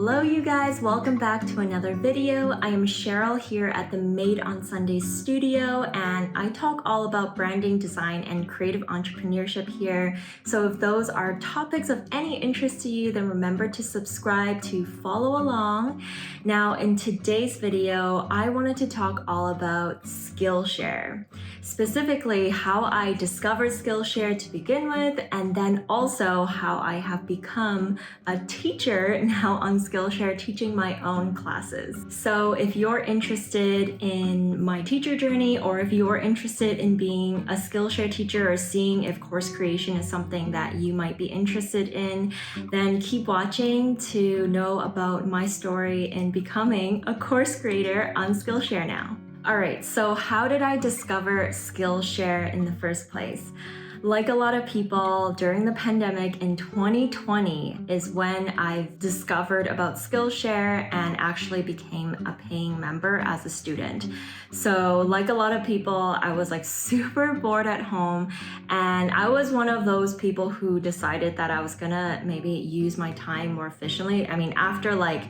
Hello you guys, welcome back to another video. I am Cheryl here at the Made on Sundays studio, and I talk all about branding, design, and creative entrepreneurship here. So if those are topics of any interest to you, then remember to subscribe to follow along. Now in today's video, I wanted to talk all about Skillshare, specifically how I discovered Skillshare to begin with, and then also how I have become a teacher now on Skillshare, teaching my own classes. So if you're interested in my teacher journey, or if you're interested in being a Skillshare teacher or seeing if course creation is something that you might be interested in, then keep watching to know about my story in becoming a course creator on Skillshare now. All right, so how did I discover Skillshare in the first place? Like a lot of people, during the pandemic in 2020 is when I discovered about Skillshare and actually became a paying member as a student. So like a lot of people, I was like super bored at home, and I was one of those people who decided that I was gonna maybe use my time more efficiently. I mean, after like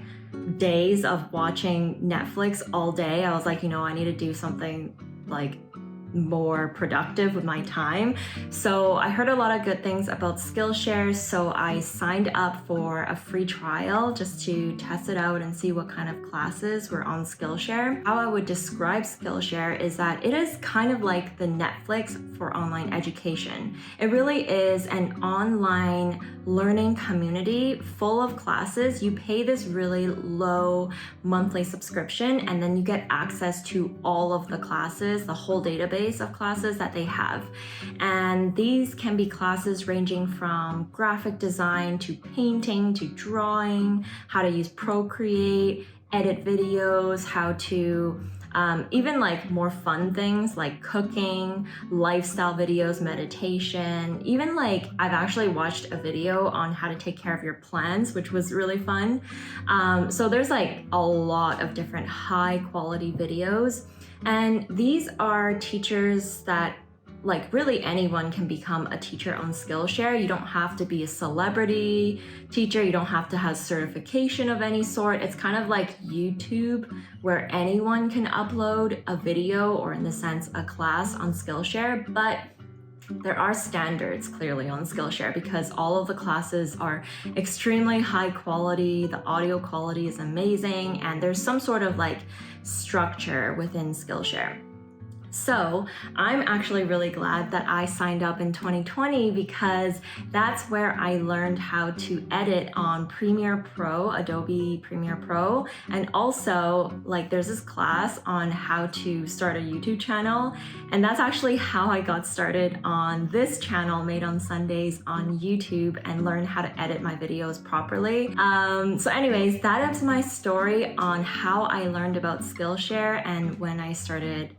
days of watching Netflix all day, I was like, I need to do something like more productive with my time. So I heard a lot of good things about Skillshare, so I signed up for a free trial just to test it out and see what kind of classes were on Skillshare. How I would describe Skillshare is that it is kind of like the Netflix for online education. It really is an online learning community full of classes. You pay this really low monthly subscription, and then you get access to all of the classes, the whole database of classes that they have. And these can be classes ranging from graphic design to painting to drawing, how to use Procreate, edit videos, how to even like more fun things like cooking, lifestyle videos, meditation, even like I've actually watched a video on how to take care of your plants, which was really fun. So there's like a lot of different high quality videos. And these are teachers that like really anyone can become a teacher on Skillshare. You don't have to be a celebrity teacher. You don't have to have certification of any sort. It's kind of like YouTube where anyone can upload a video, or in the sense a class on Skillshare, but there are standards clearly on Skillshare because all of the classes are extremely high quality, the audio quality is amazing, and there's some sort of like structure within Skillshare. So I'm actually really glad that I signed up in 2020 because that's where I learned how to edit on Premiere Pro, Adobe Premiere Pro. And also like there's this class on how to start a YouTube channel. And that's actually how I got started on this channel, Made on Sundays on YouTube, and learned how to edit my videos properly. So anyways, that is my story on how I learned about Skillshare and when I started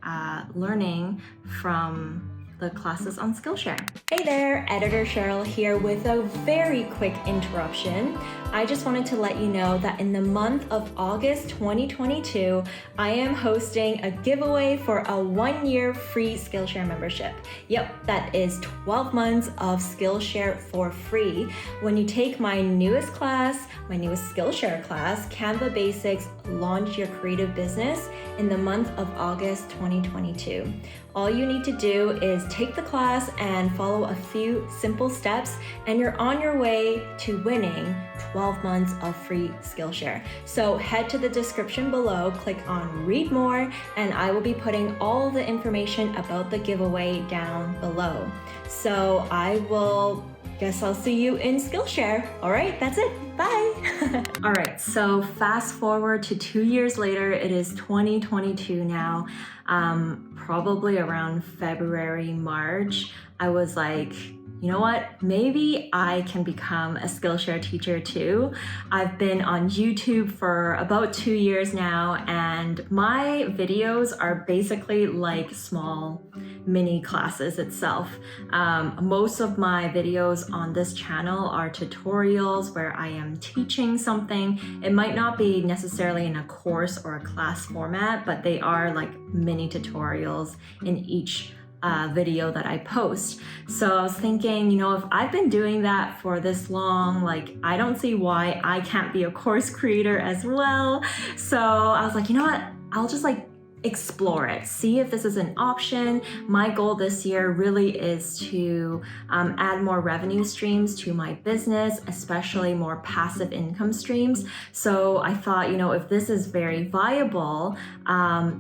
learning from the classes on Skillshare. Hey there, Editor Cheryl here with a very quick interruption. I just wanted to let you know that in the month of August 2022, I am hosting a giveaway for a 1-year free Skillshare membership. Yep, that is 12 months of Skillshare for free when you take my newest class, my newest Skillshare class, Canva Basics, Launch Your Creative Business, in the month of August 2022. All you need to do is take the class and follow a few simple steps, and you're on your way to winning 12 months of free Skillshare. So head to the description below, click on read more, and I will be putting all the information about the giveaway down below. So guess I'll see you in Skillshare. All right, that's it. Bye. All right, so fast forward to 2 years later, it is 2022 now. Probably around February, March, I was like, you know what, maybe I can become a Skillshare teacher too. I've been on YouTube for about 2 years now, and my videos are basically like small mini classes itself. Most of my videos on this channel are tutorials where I am teaching something. It might not be necessarily in a course or a class format, but they are like mini tutorials in each video that I post. So I was thinking, if I've been doing that for this long, like I don't see why I can't be a course creator as well. So I was like, you know what? I'll just explore it, see if this is an option. My goal this year really is to add more revenue streams to my business, especially more passive income streams. So I thought, if this is very viable,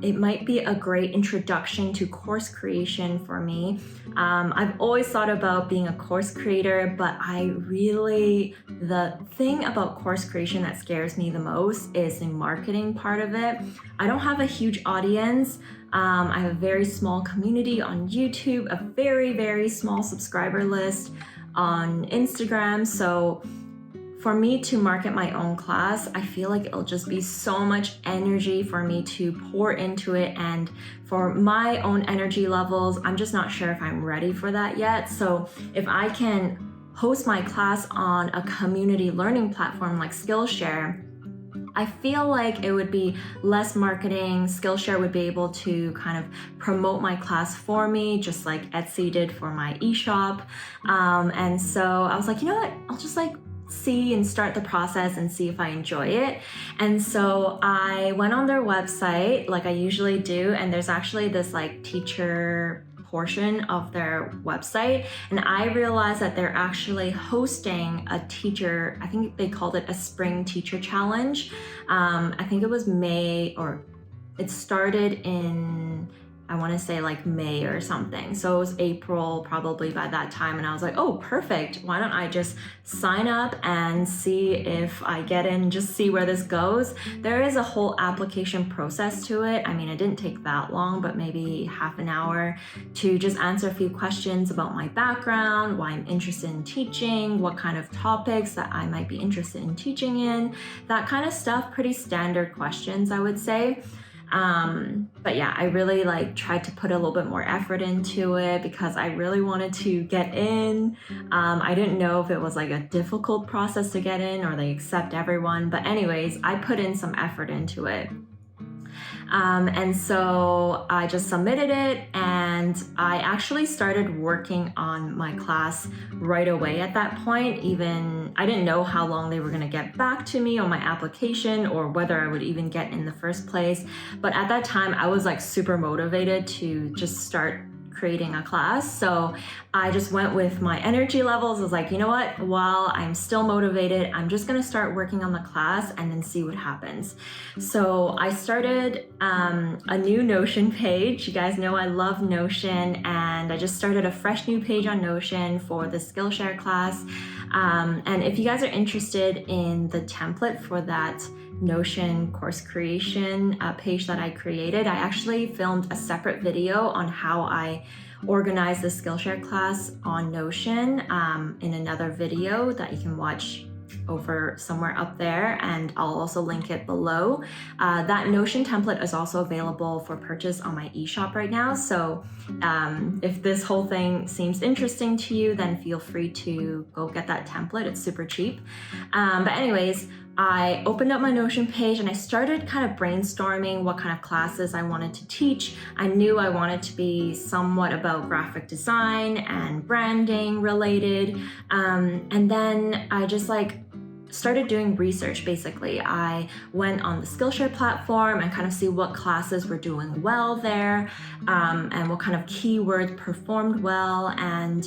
it might be a great introduction to course creation for me. I've always thought about being a course creator, but the thing about course creation that scares me the most is the marketing part of it. I don't have a huge audience. I have a very small community on YouTube, a very, very small subscriber list on Instagram. So for me to market my own class, I feel like it'll just be so much energy for me to pour into it. And for my own energy levels, I'm just not sure if I'm ready for that yet. So if I can host my class on a community learning platform like Skillshare, I feel like it would be less marketing. Skillshare would be able to kind of promote my class for me, just like Etsy did for my eShop. And so I was like, you know what? I'll just see and start the process and see if I enjoy it. And so I went on their website like I usually do, and there's actually this teacher portion of their website, and I realized that they're actually hosting a teacher, I think they called it a spring teacher challenge. I think it was May, or it started in, I want to say May or something. So it was April probably by that time. And I was like, oh, perfect. Why don't I just sign up and see if I get in, just see where this goes. There is a whole application process to it. I mean, it didn't take that long, but maybe half an hour to just answer a few questions about my background, why I'm interested in teaching, what kind of topics that I might be interested in teaching in, that kind of stuff. Pretty standard questions, I would say. But yeah, I really tried to put a little bit more effort into it because I really wanted to get in. I didn't know if it was a difficult process to get in or they accept everyone. But anyways, I put in some effort into it. And so I just submitted it, and I actually started working on my class right away at that point. Even I didn't know how long they were going to get back to me on my application or whether I would even get in the first place. But at that time, I was super motivated to just start creating a class. So I just went with my energy levels. I was like, you know what, while I'm still motivated, I'm just gonna start working on the class and then see what happens. So I started a new Notion page. You guys know I love Notion, and I just started a fresh new page on Notion for the Skillshare class. And if you guys are interested in the template for that Notion course creation page that I created, I actually filmed a separate video on how I organize the Skillshare class on Notion in another video that you can watch over somewhere up there, and I'll also link it below. That Notion template is also available for purchase on my eShop right now. So if this whole thing seems interesting to you, then feel free to go get that template. It's super cheap. But anyways, I opened up my Notion page and I started kind of brainstorming what kind of classes I wanted to teach. I knew I wanted to be somewhat about graphic design and branding related. And then I just started doing research. Basically, I went on the Skillshare platform and kind of see what classes were doing well there, and what kind of keywords performed well, and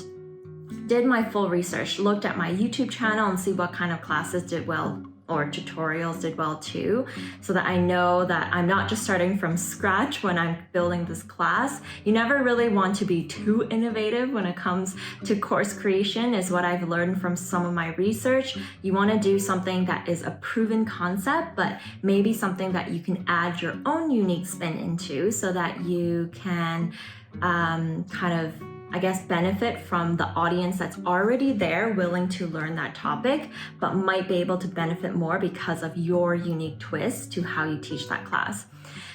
did my full research, looked at my YouTube channel and see what kind of classes did well, or tutorials did well too, so that I know that I'm not just starting from scratch when I'm building this class. You never really want to be too innovative when it comes to course creation, is what I've learned from some of my research. You want to do something that is a proven concept, but maybe something that you can add your own unique spin into, so that you can kind of, I guess, benefit from the audience that's already there willing to learn that topic, but might be able to benefit more because of your unique twist to how you teach that class.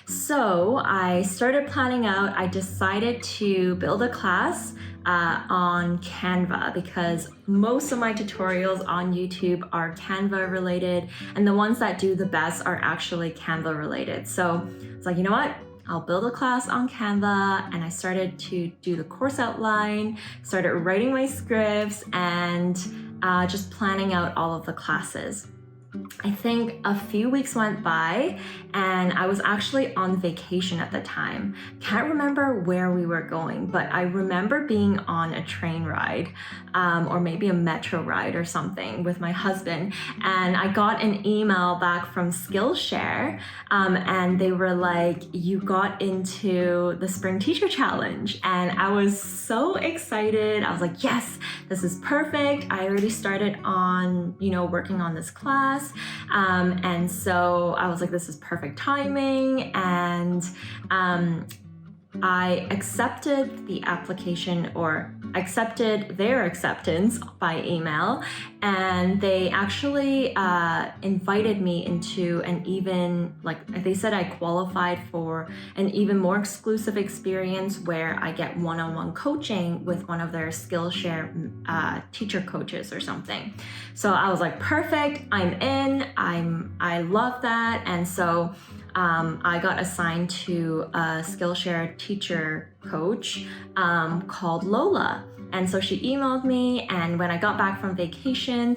So I started planning out. I decided to build a class on Canva, because most of my tutorials on YouTube are Canva related, and the ones that do the best are actually Canva related. So it's like, you know what? I'll build a class on Canva, and I started to do the course outline, started writing my scripts, and just planning out all of the classes. I think a few weeks went by and I was actually on vacation at the time. Can't remember where we were going, but I remember being on a train ride or maybe a metro ride or something with my husband. And I got an email back from Skillshare and they were like, you got into the Spring Teacher Challenge. And I was so excited. I was like, yes, this is perfect. I already started on, working on this class. And so I was like, this is perfect timing. And I accepted the application, or accepted their acceptance by email, and they actually invited me into an even, they said I qualified for an even more exclusive experience where I get one-on-one coaching with one of their Skillshare teacher coaches or something. So I was like, perfect, I'm in, I love that. And so I got assigned to a Skillshare teacher coach called Lola. And so she emailed me, and when I got back from vacation,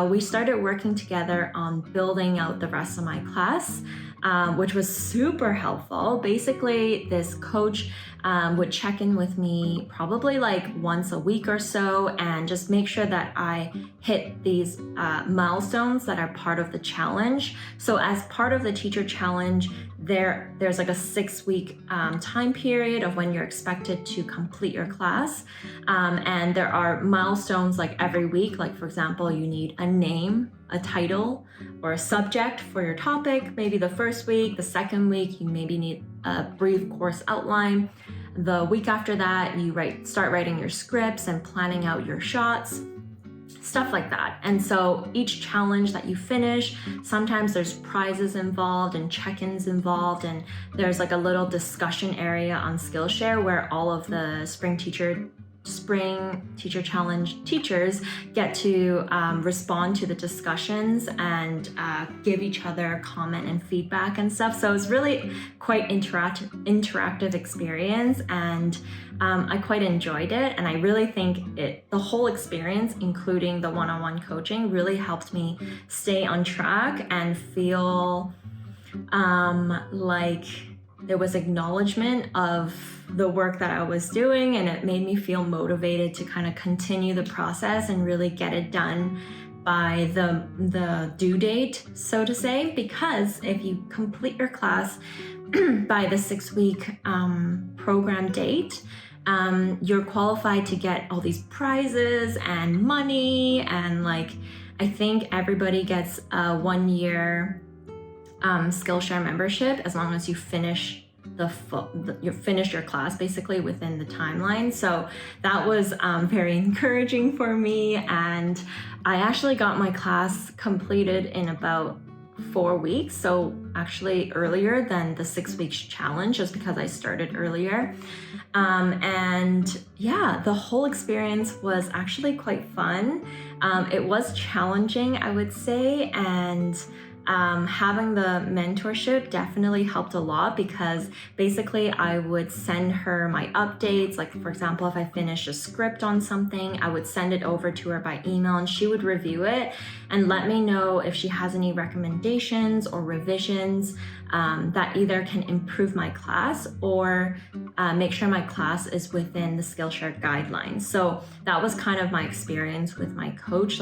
we started working together on building out the rest of my class, which was super helpful. Basically, this coach would check in with me probably once a week or so and just make sure that I hit these milestones that are part of the challenge. So as part of the teacher challenge, there's a 6-week time period of when you're expected to complete your class. And there are milestones every week. For example, you need a name, a title, or a subject for your topic. Maybe the first week, the second week, you maybe need a brief course outline. The week after that, you start writing your scripts and planning out your shots, stuff like that. And so each challenge that you finish, sometimes there's prizes involved and check-ins involved, and there's a little discussion area on Skillshare where all of the Spring Teacher Challenge teachers get to respond to the discussions and give each other comment and feedback and stuff. So it's really quite interactive experience, and I quite enjoyed it. And I really think the whole experience, including the one-on-one coaching, really helped me stay on track and feel like there was acknowledgement of the work that I was doing, and it made me feel motivated to kind of continue the process and really get it done by the due date, so to say, because if you complete your class by the 6-week program date, you're qualified to get all these prizes and money, and I think everybody gets a 1-year Skillshare membership as long as you finish your class basically within the timeline. So that was very encouraging for me, and I actually got my class completed in about 4 weeks, so actually earlier than the 6 weeks challenge, just because I started earlier. And yeah, the whole experience was actually quite fun. It was challenging, I would say, and having the mentorship definitely helped a lot, because basically I would send her my updates. For example, if I finished a script on something, I would send it over to her by email, and she would review it and let me know if she has any recommendations or revisions that either can improve my class or make sure my class is within the Skillshare guidelines. So that was kind of my experience with my coach.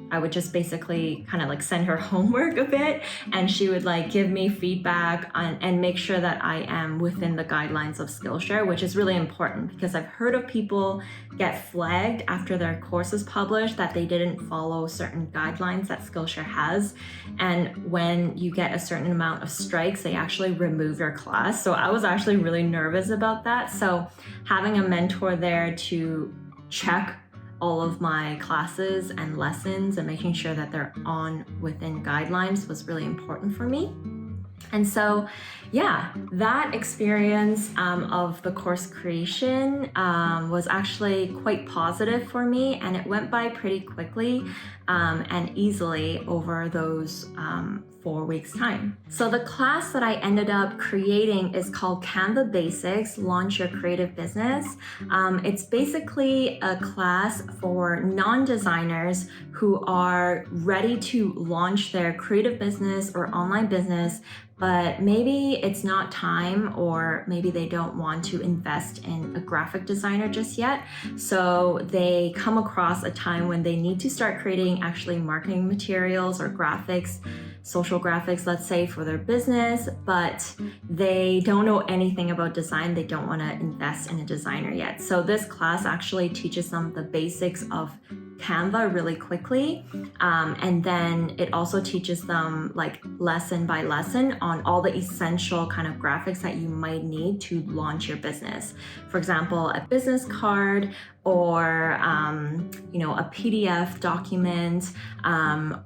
I would just basically kind of send her homework a bit, and she would give me feedback and make sure that I am within the guidelines of Skillshare, which is really important, because I've heard of people get flagged after their course is published that they didn't follow certain guidelines that Skillshare has. And when you get a certain amount of strikes, they actually remove your class. So I was actually really nervous about that. So having a mentor there to check all of my classes and lessons and making sure that they're within guidelines was really important for me. And so, yeah, that experience of the course creation was actually quite positive for me, and it went by pretty quickly and easily over those 4 weeks time. So the class that I ended up creating is called Canva Basics, Launch Your Creative Business. It's basically a class for non-designers who are ready to launch their creative business or online business, but maybe it's not time, or maybe they don't want to invest in a graphic designer just yet. So they come across a time when they need to start creating actually marketing materials or graphics, social graphics, let's say, for their business, but they don't know anything about design. They don't want to invest in a designer yet. So this class actually teaches them the basics of Canva really quickly, and then it also teaches them like lesson by lesson on all the essential kind of graphics that you might need to launch your business. For example, a business card, or a PDF document,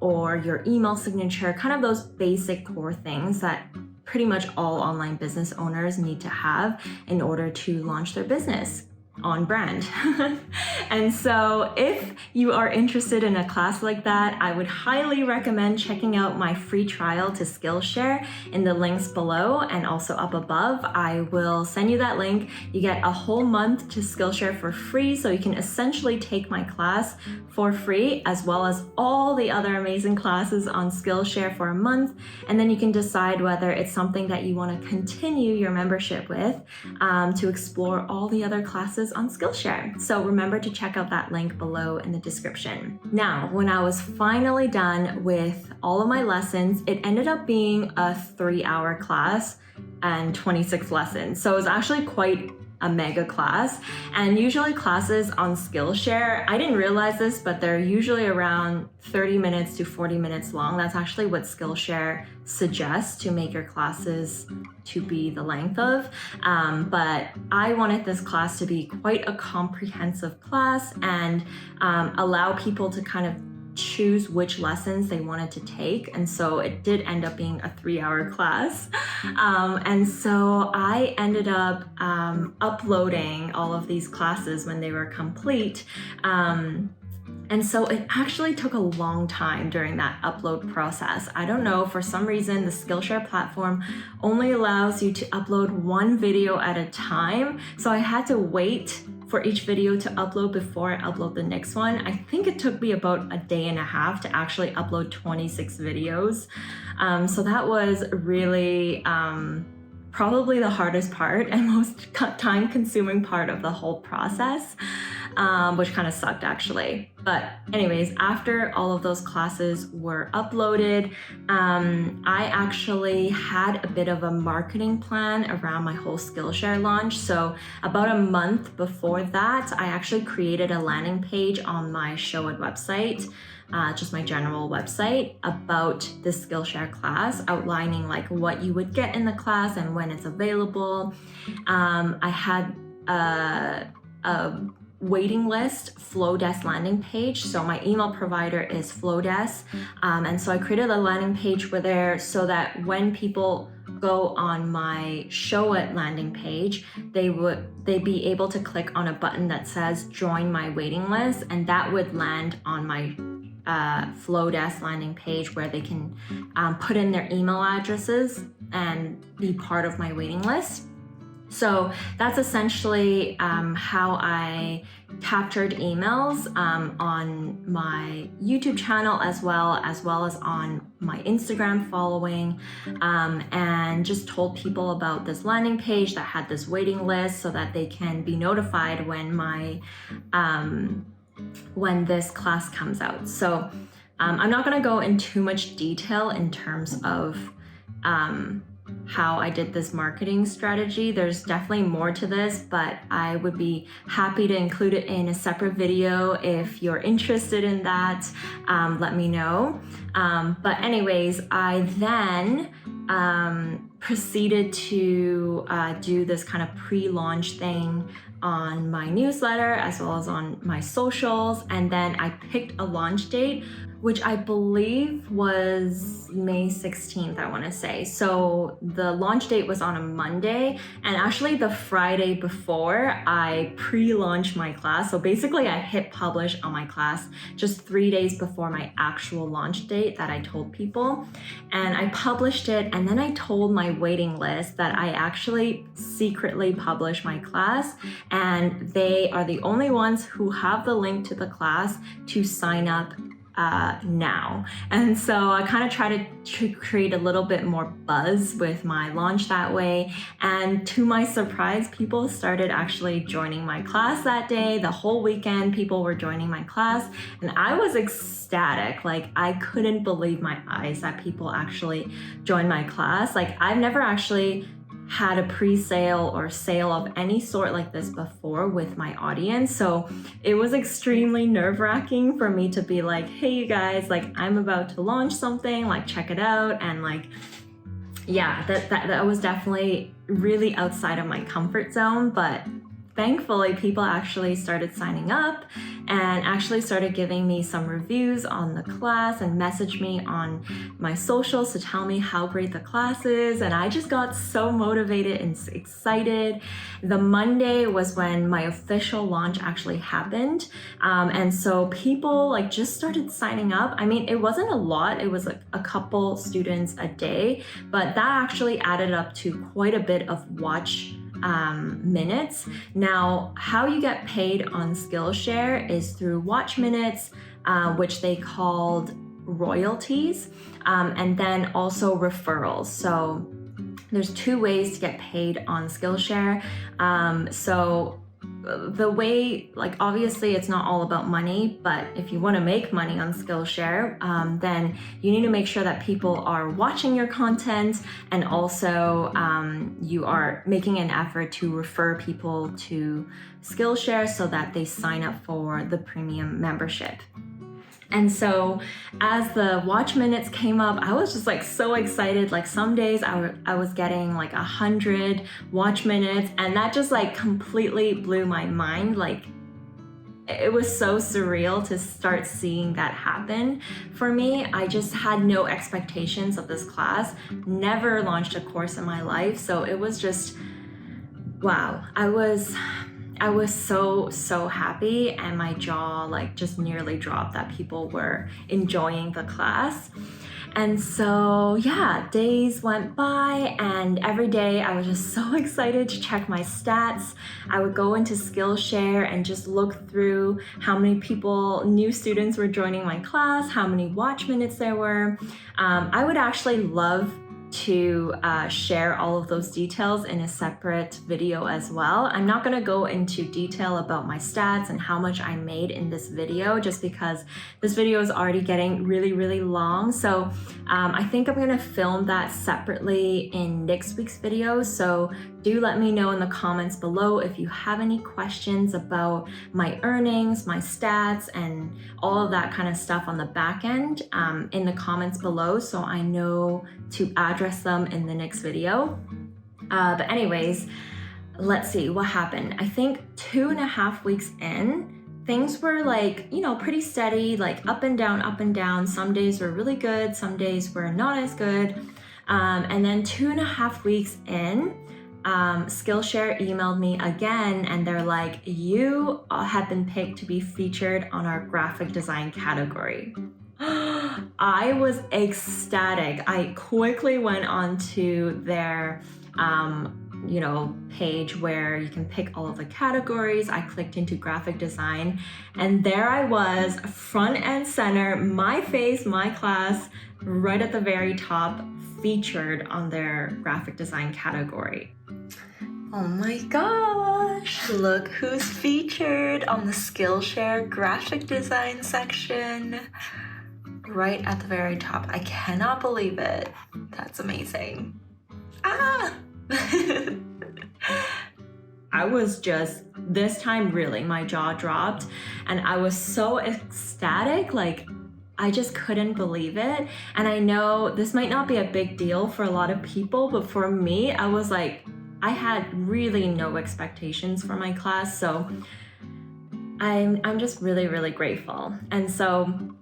or your email signature, kind of those basic core things that pretty much all online business owners need to have in order to launch their business on brand. And so if you are interested in a class like that, I would highly recommend checking out my free trial to Skillshare in the links below and also up above. I will send you that link. You get a whole month to Skillshare for free, so you can essentially take my class for free, as well as all the other amazing classes on Skillshare for a month. And then you can decide whether it's something that you want to continue your membership with, to explore all the other classes on Skillshare. So remember to check out that link below in the description. Now, when I was finally done with all of my lessons, it ended up being a 3-hour class and 26 lessons. So it was actually quite a mega class. And usually classes on Skillshare, I didn't realize this, but they're usually around 30 minutes to 40 minutes long. That's actually what Skillshare suggests to make your classes to be the length of. But I wanted this class to be quite a comprehensive class and allow people to kind of choose which lessons they wanted to take. And so it did end up being a 3-hour class. And so I ended up uploading all of these classes when they were complete. And so it actually took a long time during that upload process. I don't know, for some reason, the Skillshare platform only allows you to upload one video at a time. So I had to wait for each video to upload before I upload the next one. I think it took me about a day and a half to actually upload 26 videos. So that was really probably the hardest part and most time-consuming part of the whole process, which kind of sucked actually. But anyways, after all of those classes were uploaded, I actually had a bit of a marketing plan around my whole Skillshare launch. So about a month before that, I actually created a landing page on my Show It website, just my general website, about the Skillshare class, outlining like what you would get in the class and when it's available. I had a waiting list Flowdesk landing page. So my email provider is Flowdesk. And so I created a landing page for there so that when people go on my Show It landing page, they'd be able to click on a button that says join my waiting list, and that would land on my Flowdesk landing page where they can put in their email addresses and be part of my waiting list. So that's essentially how I captured emails on my YouTube channel as well as on my Instagram following, and just told people about this landing page that had this waiting list so that they can be notified when when this class comes out. So I'm not going to go in too much detail in terms of how I did this marketing strategy. There's definitely more to this, but I would be happy to include it in a separate video. If you're interested in that, let me know. But anyways, I then proceeded to do this kind of pre-launch thing on my newsletter as well as on my socials, and then I picked a launch date which I believe was May 16th, I want to say. So the launch date was on a Monday, and actually the Friday before I pre-launched my class. So basically I hit publish on my class just 3 days before my actual launch date that I told people. And I published it, and then I told my waiting list that I actually secretly published my class, and they are the only ones who have the link to the class to sign up now. And so I kind of try to create a little bit more buzz with my launch that way. And to my surprise, people started actually joining my class that day. The whole weekend, people were joining my class, and I was ecstatic. Like, I couldn't believe my eyes that people actually joined my class. Like, I've never actually had a pre-sale or sale of any sort like this before with my audience. So it was extremely nerve-wracking for me to be like, hey, you guys, like, I'm about to launch something, like, check it out. And like, yeah, that was definitely really outside of my comfort zone. But thankfully, people actually started signing up and actually started giving me some reviews on the class and messaged me on my socials to tell me how great the class is. And I just got so motivated and excited. The Monday was when my official launch actually happened. And so people like just started signing up. I mean, it wasn't a lot. It was like a couple students a day, but that actually added up to quite a bit of watch minutes. Now, how you get paid on Skillshare is through watch minutes, which they called royalties, and then also referrals. So there's 2 ways to get paid on Skillshare. So the way, like, obviously it's not all about money, but if you want to make money on Skillshare, then you need to make sure that people are watching your content, and also you are making an effort to refer people to Skillshare so that they sign up for the premium membership. And so as the watch minutes came up, I was just like so excited. Like, some days I was getting like 100 watch minutes, and that just like completely blew my mind. Like, it was so surreal to start seeing that happen for me. I just had no expectations of this class, never launched a course in my life. So it was just, wow. I was so happy, and my jaw like just nearly dropped that people were enjoying the class. And so yeah, days went by, and every day I was just so excited to check my stats. I would go into Skillshare and just look through how many people, new students, were joining my class, how many watch minutes there were. I would actually love to share all of those details in a separate video as well. I'm not going to go into detail about my stats and how much I made in this video, just because this video is already getting really long. So I think I'm going to film that separately in next week's video. So do let me know in the comments below if you have any questions about my earnings, my stats, and all of that kind of stuff on the back end in the comments below, so I know to address them in the next video. But anyways, let's see what happened. I think 2.5 weeks in, things were like, you know, pretty steady, like up and down. Some days were really good, some days were not as good. And then 2.5 weeks in, Skillshare emailed me again, and they're like, you have been picked to be featured on our graphic design category. I was ecstatic. I quickly went onto their page where you can pick all of the categories. I clicked into graphic design, and there I was, front and center, my face, my class, right at the very top, featured on their graphic design category. Oh my gosh, look who's featured on the Skillshare graphic design section. Right at the very top. I cannot believe it. That's amazing. I was just, this time really, my jaw dropped, and I was so ecstatic. Like, I just couldn't believe it. And I know this might not be a big deal for a lot of people, but for me, I was like, I had really no expectations for my class. So I'm just really grateful. And so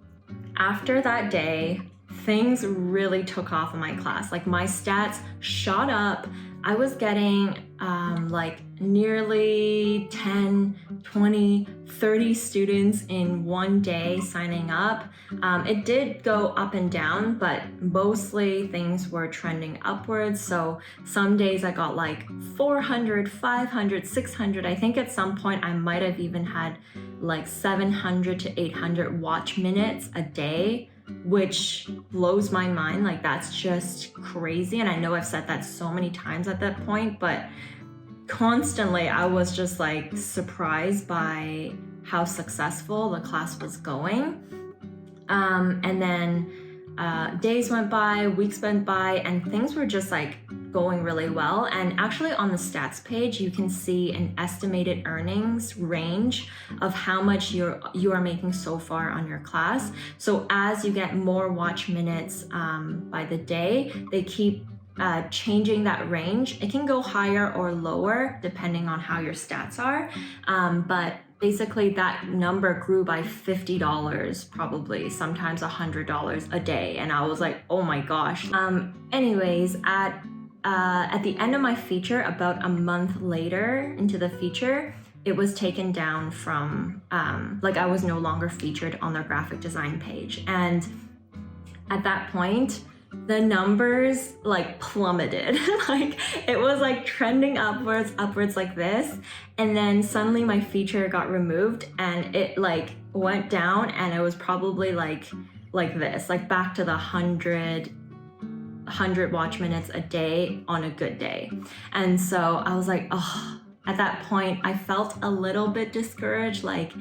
After that day, things really took off in my class. Like my stats shot up. I was getting like nearly 10, 20, 30 students in one day signing up. It did go up and down, but mostly things were trending upwards. So some days I got like 400, 500, 600. I think at some point I might have even had like 700 to 800 watch minutes a day, which blows my mind. Like that's just crazy. And I know I've said that so many times at that point, but constantly I was just like surprised by how successful the class was going. And then days went by, weeks went by, and things were just like going really well. And actually on the stats page, you can see an estimated earnings range of how much you are making so far on your class. So as you get more watch minutes by the day, they keep changing that range. It can go higher or lower depending on how your stats are. But basically that number grew by $50, probably sometimes $100 a day. And I was like, oh my gosh. Anyways, at the end of my feature, about a month later into the feature, it was taken down from, like I was no longer featured on their graphic design page. And at that point, the numbers like plummeted. Like it was like trending upwards like this. And then suddenly my feature got removed and it like went down, and it was probably like this, like back to the 100 watch minutes a day on a good day. And so I was like, oh, at that point I felt a little bit discouraged, like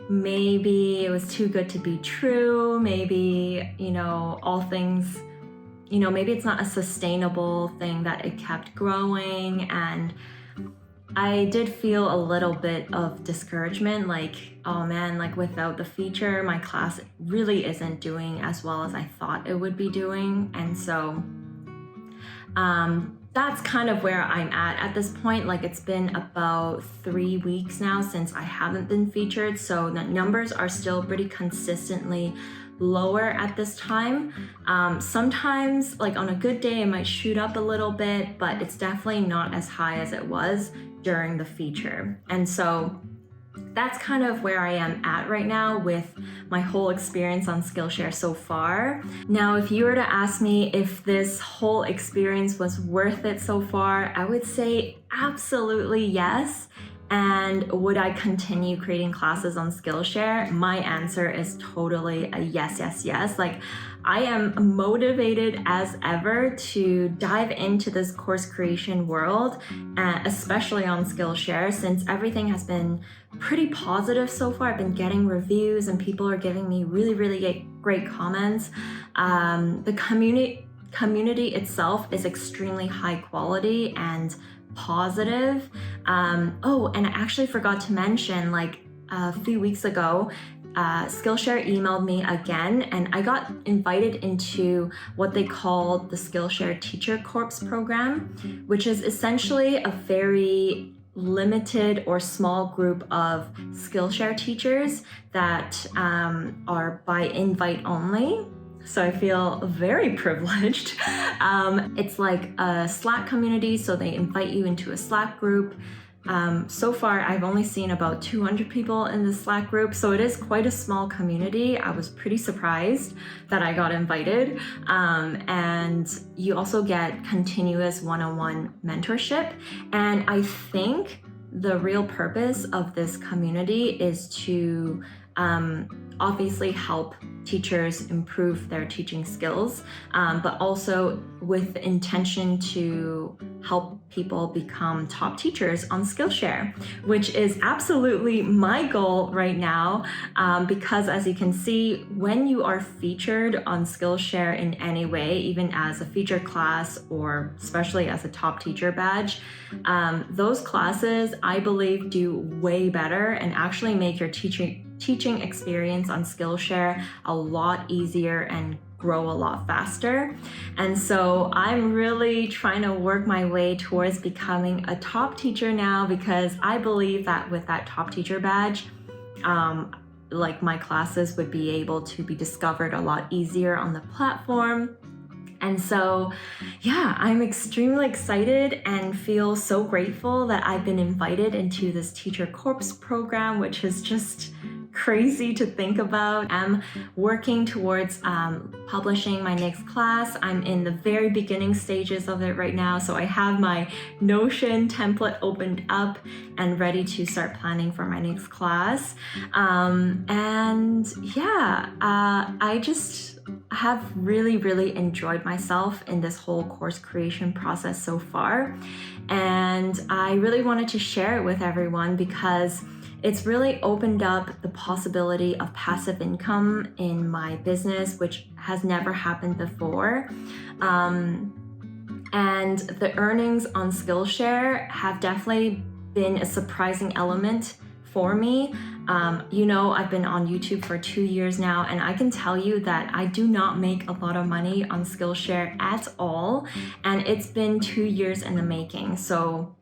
maybe it was too good to be true. Maybe, all things, maybe it's not a sustainable thing that it kept growing. And I did feel a little bit of discouragement, like, oh man, like without the feature, my class really isn't doing as well as I thought it would be doing. And so that's kind of where I'm at this point. Like it's been about 3 weeks now since I haven't been featured. So the numbers are still pretty consistently lower at this time. Sometimes like on a good day, it might shoot up a little bit, but it's definitely not as high as it was during the feature. And so that's kind of where I am at right now with my whole experience on Skillshare so far. Now, if you were to ask me if this whole experience was worth it so far, I would say absolutely yes. And would I continue creating classes on Skillshare? My answer is totally a yes, yes, yes. Like I am motivated as ever to dive into this course creation world, especially on Skillshare, since everything has been pretty positive so far. I've been getting reviews and people are giving me really, really great comments. The community itself is extremely high quality and positive. Oh, and I actually forgot to mention, like a few weeks ago, Skillshare emailed me again, and I got invited into what they call the Skillshare Teacher Corps program, which is essentially a very limited or small group of Skillshare teachers that are by invite only. So I feel very privileged. It's like a Slack community, so they invite you into a Slack group. So far, I've only seen about 200 people in the Slack group, so it is quite a small community. I was pretty surprised that I got invited. And you also get continuous one-on-one mentorship. And I think the real purpose of this community is to obviously help teachers improve their teaching skills, but also with the intention to help people become top teachers on Skillshare, which is absolutely my goal right now, because as you can see, when you are featured on Skillshare in any way, even as a featured class or especially as a top teacher badge, those classes I believe do way better and actually make your teaching experience on Skillshare a lot easier and grow a lot faster. And so I'm really trying to work my way towards becoming a top teacher now, because I believe that with that top teacher badge, like my classes would be able to be discovered a lot easier on the platform. And so, yeah, I'm extremely excited and feel so grateful that I've been invited into this Teacher Corps program, which is just crazy to think about. I'm working towards publishing my next class. I'm in the very beginning stages of it right now. So I have my Notion template opened up and ready to start planning for my next class. I just have really enjoyed myself in this whole course creation process so far. And I really wanted to share it with everyone because it's really opened up the possibility of passive income in my business, which has never happened before. And the earnings on Skillshare have definitely been a surprising element for me. I've been on YouTube for 2 years now, and I can tell you that I do not make a lot of money on Skillshare at all. And it's been 2 years in the making. So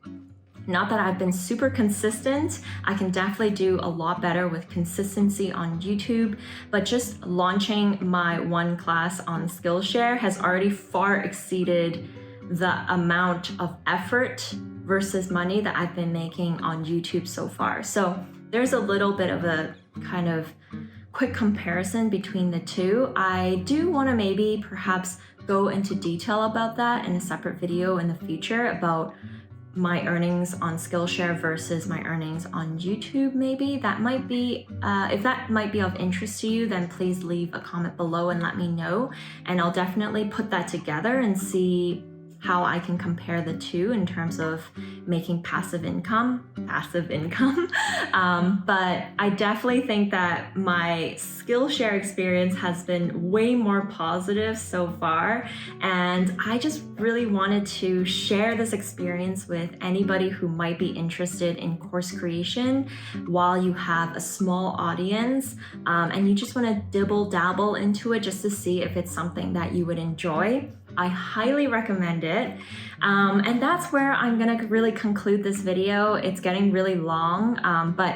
not that I've been super consistent. I can definitely do a lot better with consistency on YouTube, but just launching my one class on Skillshare has already far exceeded the amount of effort versus money that I've been making on YouTube so far. So there's a little bit of a kind of quick comparison between the two. I do want to maybe perhaps go into detail about that in a separate video in the future about my earnings on Skillshare versus my earnings on YouTube. Maybe that might be, if that might be of interest to you, then please leave a comment below and let me know. And I'll definitely put that together and see how I can compare the two in terms of making passive income. But I definitely think that my Skillshare experience has been way more positive so far. And I just really wanted to share this experience with anybody who might be interested in course creation while you have a small audience and you just want to dibble dabble into it just to see if it's something that you would enjoy. I highly recommend it. And that's where I'm gonna really conclude this video. It's getting really long, but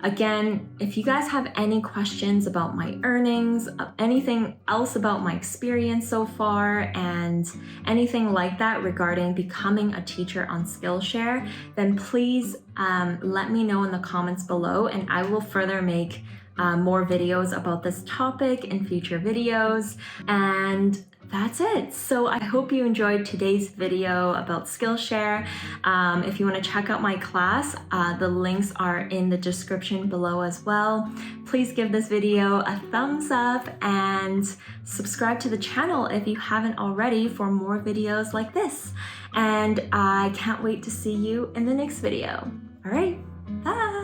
again, if you guys have any questions about my earnings, anything else about my experience so far, and anything like that regarding becoming a teacher on Skillshare, then please let me know in the comments below, and I will further make more videos about this topic in future videos. And that's it. So I hope you enjoyed today's video about Skillshare. If you want to check out my class, the links are in the description below as well. Please give this video a thumbs up and subscribe to the channel if you haven't already for more videos like this. And I can't wait to see you in the next video. All right, bye.